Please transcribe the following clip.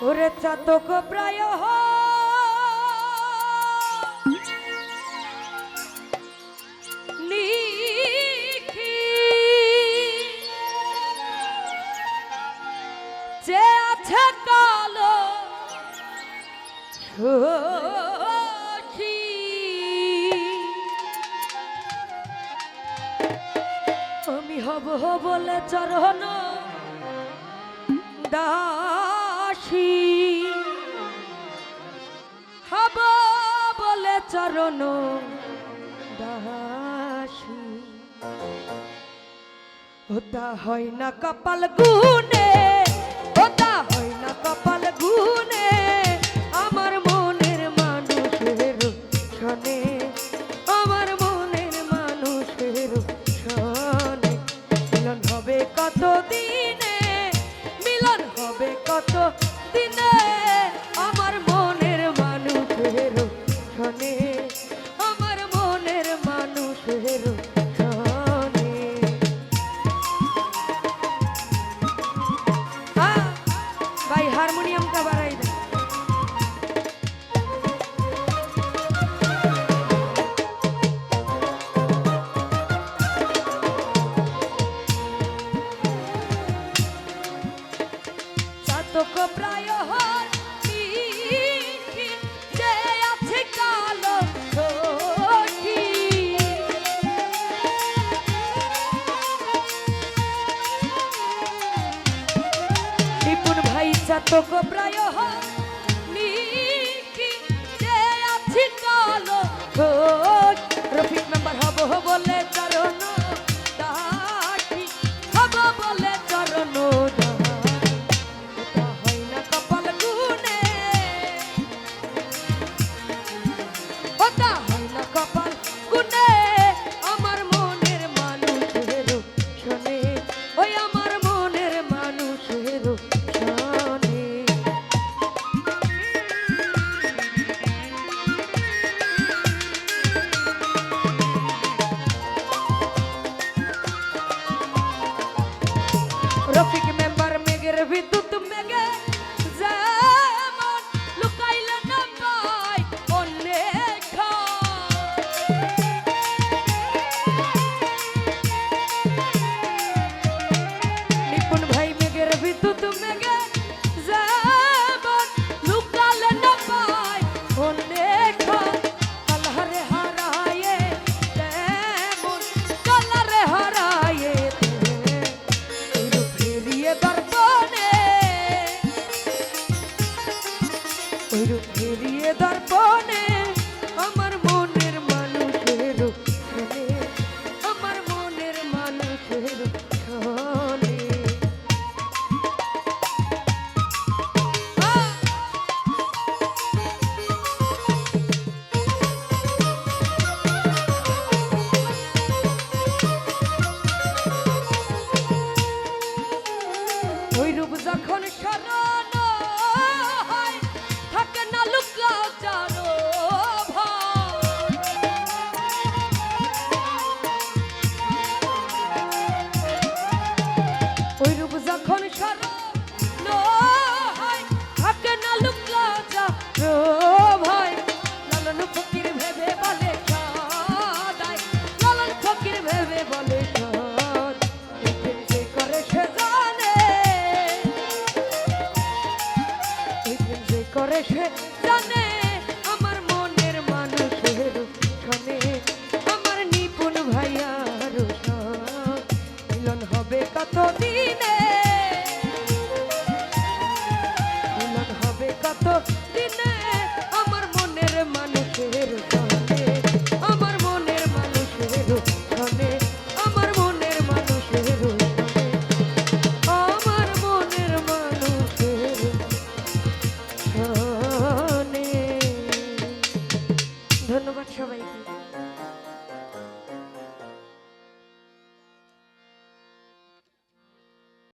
ওরে চাতক প্রায় লিখি যে আছে কালো সখী আমি হব বলে চরণ দাসী হব বলে চরণ দাসী ওটা হয় না কপাল গুনে ওটা হয় না কপাল গুনে আমার মনের মানুষের শোনে আমার মনের মানুষের শোনে মিলন হবে কত দিনে মিলন হবে কত দিনে আমার মনের মানুষের শোনে আমার মনের মানুষের শোনে ভাই হারমোনিয়ামটা বাড়াই দে চাতক প্রায় লিখি যে আছে কালো সখী বিপুল ভাই চাতক প্রায় লিখি যে আছে কালো সখী রফিক মেম্বার হব বলে চরণ দাসী হব বলে চরণ রফিক মেম্বার মেঘের বিদ্যুৎ মেঘে যেমন লুকাইলে না পাই অন্যেখা নিপুণ ভাই মেঘের বিদ্যুৎ মেঘে যেমন লুকাইলে না পাই অন্যেখা কালারে হারায়ে তেমন কালারে হারায়ে ফিরিয়ে দর্পণে আমার মনের মানুষের শোনে আমার মনের মানুষের শোনে ওই রূপ যখন শরণ থাকে না লুকাও চারো ওই রূপ যখন শরণ থাকে না লুকাও চারো ভাই লালন ফকির ভেবে বলে সদাই লালন ফকির ভেবে বলে সদ যে করে সে জানে করে সে